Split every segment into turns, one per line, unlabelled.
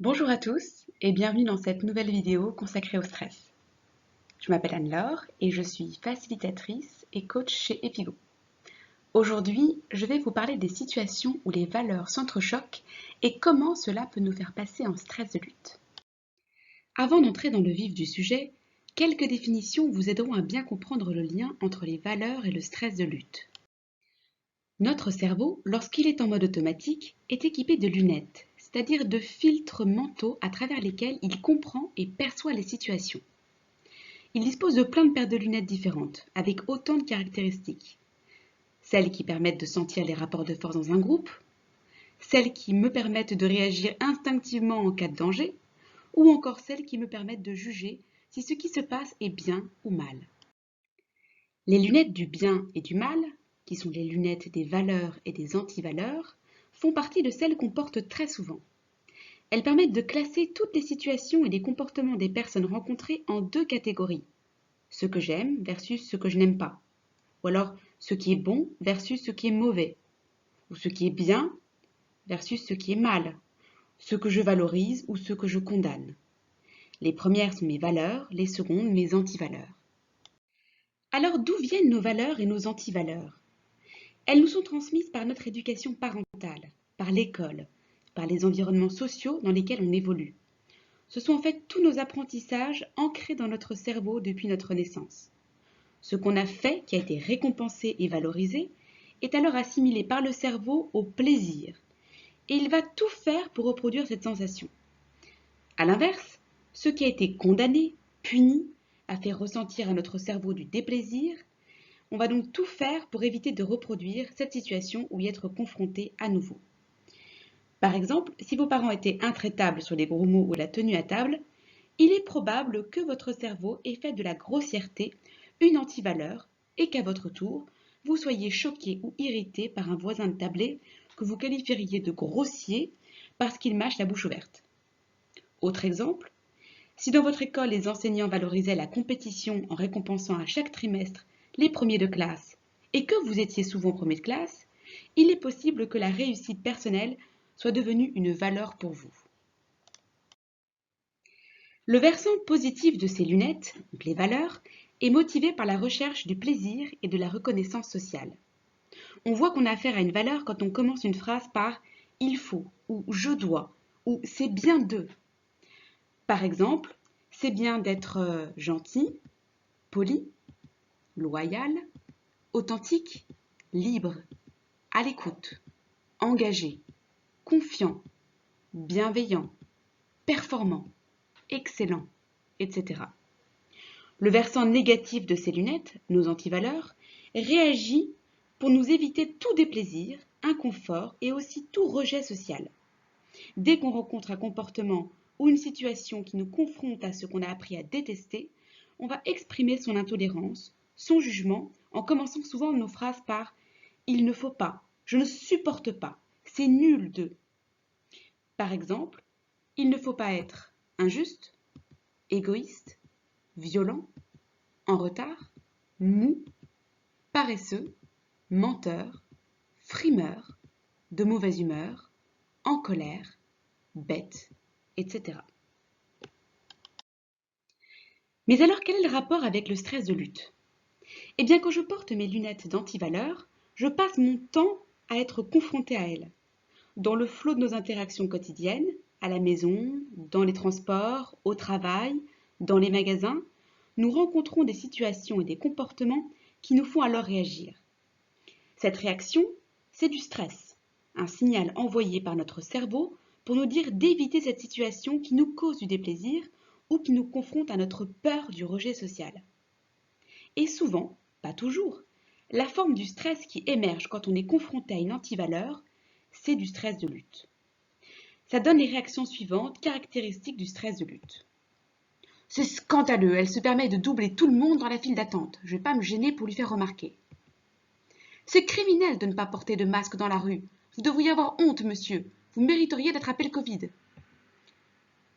Bonjour à tous et bienvenue dans cette nouvelle vidéo consacrée au stress. Je m'appelle Anne-Laure et je suis facilitatrice et coach chez Epigo. Aujourd'hui, je vais vous parler des situations où les valeurs s'entrechoquent et comment cela peut nous faire passer en stress de lutte. Avant d'entrer dans le vif du sujet, quelques définitions vous aideront à bien comprendre le lien entre les valeurs et le stress de lutte. Notre cerveau, lorsqu'il est en mode automatique, est équipé de lunettes, c'est-à-dire de filtres mentaux à travers lesquels il comprend et perçoit les situations. Il dispose de plein de paires de lunettes différentes, avec autant de caractéristiques. Celles qui permettent de sentir les rapports de force dans un groupe, celles qui me permettent de réagir instinctivement en cas de danger, ou encore celles qui me permettent de juger si ce qui se passe est bien ou mal. Les lunettes du bien et du mal, qui sont les lunettes des valeurs et des antivaleurs, font partie de celles qu'on porte très souvent. Elles permettent de classer toutes les situations et les comportements des personnes rencontrées en deux catégories. Ce que j'aime versus ce que je n'aime pas. Ou alors ce qui est bon versus ce qui est mauvais. Ou ce qui est bien versus ce qui est mal. Ce que je valorise ou ce que je condamne. Les premières sont mes valeurs, les secondes mes antivaleurs. Alors d'où viennent nos valeurs et nos antivaleurs? Elles nous sont transmises par notre éducation parentale, par l'école, par les environnements sociaux dans lesquels on évolue. Ce sont en fait tous nos apprentissages ancrés dans notre cerveau depuis notre naissance. Ce qu'on a fait, qui a été récompensé et valorisé, est alors assimilé par le cerveau au plaisir. Et il va tout faire pour reproduire cette sensation. A l'inverse, ce qui a été condamné, puni, a fait ressentir à notre cerveau du déplaisir. On va donc tout faire pour éviter de reproduire cette situation ou y être confronté à nouveau. Par exemple, si vos parents étaient intraitables sur les gros mots ou la tenue à table, il est probable que votre cerveau ait fait de la grossièreté une antivaleur et qu'à votre tour, vous soyez choqué ou irrité par un voisin de tablée que vous qualifieriez de grossier parce qu'il mâche la bouche ouverte. Autre exemple, si dans votre école les enseignants valorisaient la compétition en récompensant à chaque trimestre les premiers de classe et que vous étiez souvent premier de classe, il est possible que la réussite personnelle soit devenue une valeur pour vous. Le versant positif de ces lunettes, donc les valeurs, est motivé par la recherche du plaisir et de la reconnaissance sociale. On voit qu'on a affaire à une valeur quand on commence une phrase par il faut ou je dois ou c'est bien de. Par exemple, c'est bien d'être gentil, poli, loyal, authentique, libre, à l'écoute, engagé, confiant, bienveillant, performant, excellent, etc. Le versant négatif de ces lunettes, nos antivaleurs, réagit pour nous éviter tout déplaisir, inconfort et aussi tout rejet social. Dès qu'on rencontre un comportement ou une situation qui nous confronte à ce qu'on a appris à détester, on va exprimer son intolérance, son jugement, en commençant souvent nos phrases par il ne faut pas, je ne supporte pas, c'est nul de. Par exemple, il ne faut pas être injuste, égoïste, violent, en retard, mou, paresseux, menteur, frimeur, de mauvaise humeur, en colère, bête, etc. Mais alors quel est le rapport avec le stress de lutte? Eh bien quand je porte mes lunettes d'antivaleur, je passe mon temps à être confrontée à elles. Dans le flot de nos interactions quotidiennes, à la maison, dans les transports, au travail, dans les magasins, nous rencontrons des situations et des comportements qui nous font alors réagir. Cette réaction, c'est du stress, un signal envoyé par notre cerveau pour nous dire d'éviter cette situation qui nous cause du déplaisir ou qui nous confronte à notre peur du rejet social. Et souvent, pas toujours, la forme du stress qui émerge quand on est confronté à une antivaleur, c'est du stress de lutte. Ça donne les réactions suivantes caractéristiques du stress de lutte. C'est scandaleux, elle se permet de doubler tout le monde dans la file d'attente. Je ne vais pas me gêner pour lui faire remarquer. C'est criminel de ne pas porter de masque dans la rue. Vous devriez avoir honte, monsieur. Vous mériteriez d'attraper le Covid.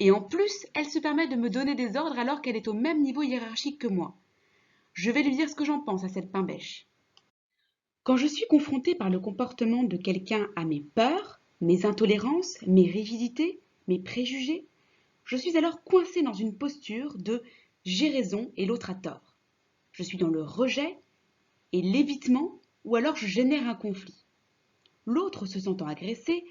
Et en plus, elle se permet de me donner des ordres alors qu'elle est au même niveau hiérarchique que moi. Je vais lui dire ce que j'en pense à cette pain-bêche. Quand je suis confrontée par le comportement de quelqu'un à mes peurs, mes intolérances, mes rigidités, mes préjugés, je suis alors coincée dans une posture de j'ai raison et l'autre a tort. Je suis dans le rejet et l'évitement ou alors je génère un conflit. L'autre, se sentant agressé,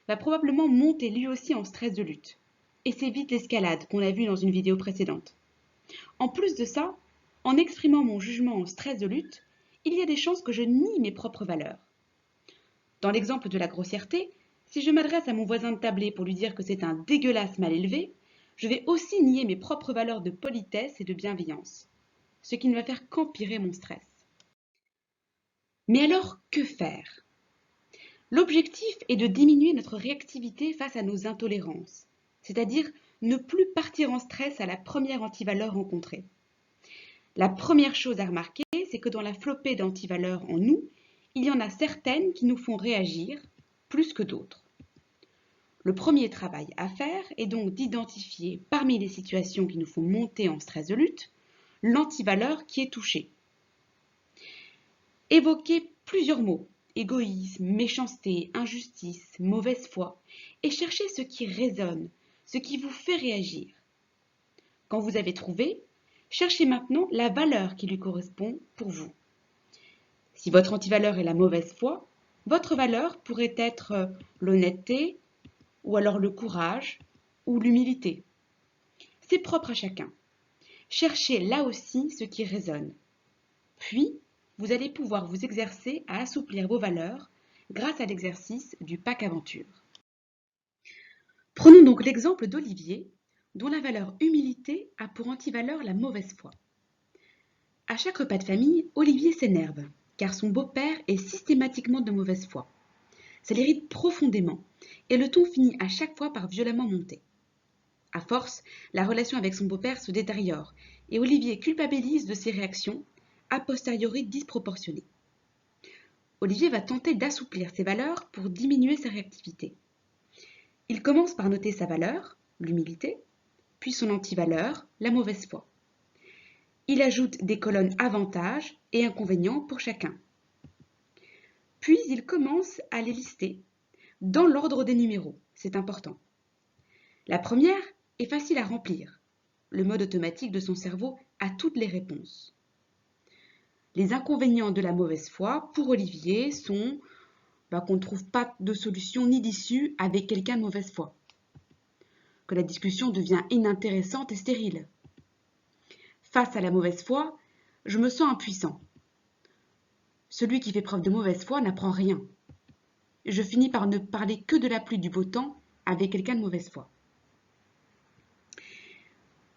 va probablement monter lui aussi en stress de lutte. Et c'est vite l'escalade qu'on a vu dans une vidéo précédente. En plus de ça, en exprimant mon jugement en stress de lutte, il y a des chances que je nie mes propres valeurs. Dans l'exemple de la grossièreté, si je m'adresse à mon voisin de tablé pour lui dire que c'est un dégueulasse mal élevé, je vais aussi nier mes propres valeurs de politesse et de bienveillance, ce qui ne va faire qu'empirer mon stress. Mais alors, que faire? L'objectif est de diminuer notre réactivité face à nos intolérances, c'est-à-dire ne plus partir en stress à la première antivaleur rencontrée. La première chose à remarquer, c'est que dans la flopée d'antivaleurs en nous, il y en a certaines qui nous font réagir plus que d'autres. Le premier travail à faire est donc d'identifier parmi les situations qui nous font monter en stress de lutte, l'antivaleur qui est touchée. Évoquez plusieurs mots, égoïsme, méchanceté, injustice, mauvaise foi, et cherchez ce qui résonne, ce qui vous fait réagir. Quand vous avez trouvé, cherchez maintenant la valeur qui lui correspond pour vous. Si votre antivaleur est la mauvaise foi, votre valeur pourrait être l'honnêteté, ou alors le courage, ou l'humilité. C'est propre à chacun. Cherchez là aussi ce qui résonne. Puis, vous allez pouvoir vous exercer à assouplir vos valeurs grâce à l'exercice du pack aventure. Prenons donc l'exemple d'Olivier, dont la valeur humilité a pour antivaleur la mauvaise foi. À chaque repas de famille, Olivier s'énerve, car son beau-père est systématiquement de mauvaise foi. Ça l'irrite profondément, et le ton finit à chaque fois par violemment monter. À force, la relation avec son beau-père se détériore, et Olivier culpabilise de ses réactions, a posteriori disproportionnées. Olivier va tenter d'assouplir ses valeurs pour diminuer sa réactivité. Il commence par noter sa valeur, l'humilité, puis son antivaleur, la mauvaise foi. Il ajoute des colonnes avantages et inconvénients pour chacun. Puis il commence à les lister, dans l'ordre des numéros, c'est important. La première est facile à remplir. Le mode automatique de son cerveau a toutes les réponses. Les inconvénients de la mauvaise foi, pour Olivier, sont qu'on ne trouve pas de solution ni d'issue avec quelqu'un de mauvaise foi, que la discussion devient inintéressante et stérile. Face à la mauvaise foi, je me sens impuissant. Celui qui fait preuve de mauvaise foi n'apprend rien. Je finis par ne parler que de la pluie du beau temps avec quelqu'un de mauvaise foi.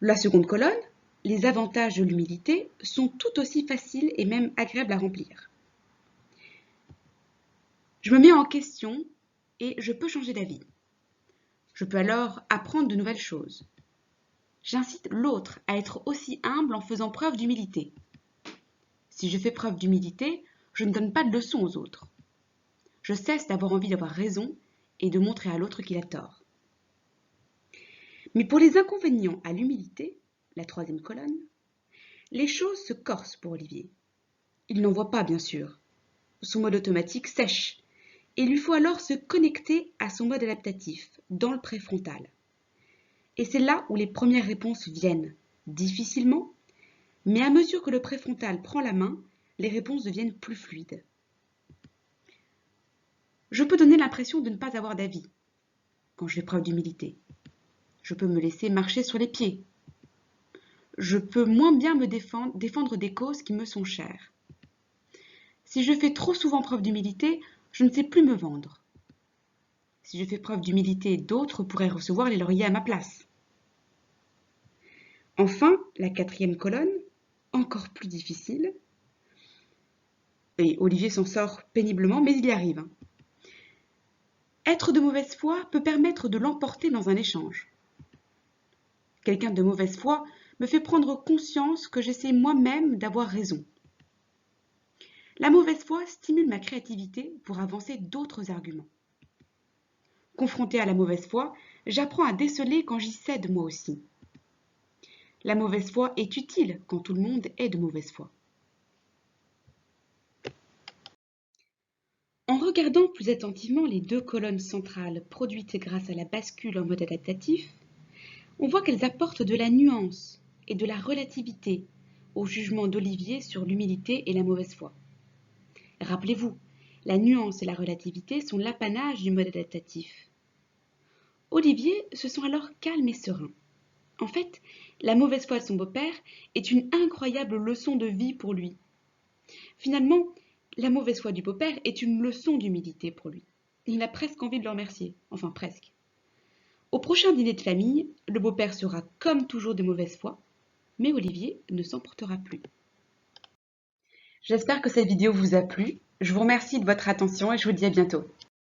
La seconde colonne, les avantages de l'humilité, sont tout aussi faciles et même agréables à remplir. Je me mets en question et je peux changer d'avis. Je peux alors apprendre de nouvelles choses. J'incite l'autre à être aussi humble en faisant preuve d'humilité. Si je fais preuve d'humilité, je ne donne pas de leçons aux autres. Je cesse d'avoir envie d'avoir raison et de montrer à l'autre qu'il a tort. Mais pour les inconvénients à l'humilité, la troisième colonne, les choses se corsent pour Olivier. Il n'en voit pas, bien sûr. Son mode automatique sèche, et il lui faut alors se connecter à son mode adaptatif, dans le préfrontal. Et c'est là où les premières réponses viennent, difficilement, mais à mesure que le préfrontal prend la main, les réponses deviennent plus fluides. Je peux donner l'impression de ne pas avoir d'avis quand je fais preuve d'humilité. Je peux me laisser marcher sur les pieds. Je peux moins bien me défendre des causes qui me sont chères. Si je fais trop souvent preuve d'humilité, je ne sais plus me vendre. Si je fais preuve d'humilité, d'autres pourraient recevoir les lauriers à ma place. Enfin, la quatrième colonne, encore plus difficile, et Olivier s'en sort péniblement, mais il y arrive. Être de mauvaise foi peut permettre de l'emporter dans un échange. Quelqu'un de mauvaise foi me fait prendre conscience que j'essaie moi-même d'avoir raison. La mauvaise foi stimule ma créativité pour avancer d'autres arguments. Confronté à la mauvaise foi, j'apprends à déceler quand j'y cède moi aussi. La mauvaise foi est utile quand tout le monde est de mauvaise foi. En regardant regardant plus attentivement les deux colonnes centrales produites grâce à la bascule en mode adaptatif, on voit qu'elles apportent de la nuance et de la relativité au jugement d'Olivier sur l'humilité et la mauvaise foi. Rappelez-vous, la nuance et la relativité sont l'apanage du mode adaptatif. Olivier se sent alors calme et serein. En fait, la mauvaise foi de son beau-père est une incroyable leçon de vie pour lui. Finalement, la mauvaise foi du beau-père est une leçon d'humilité pour lui. Il a presque envie de le remercier, enfin presque. Au prochain dîner de famille, le beau-père sera comme toujours de mauvaise foi, mais Olivier ne s'emportera plus. J'espère que cette vidéo vous a plu. Je vous remercie de votre attention et je vous dis à bientôt.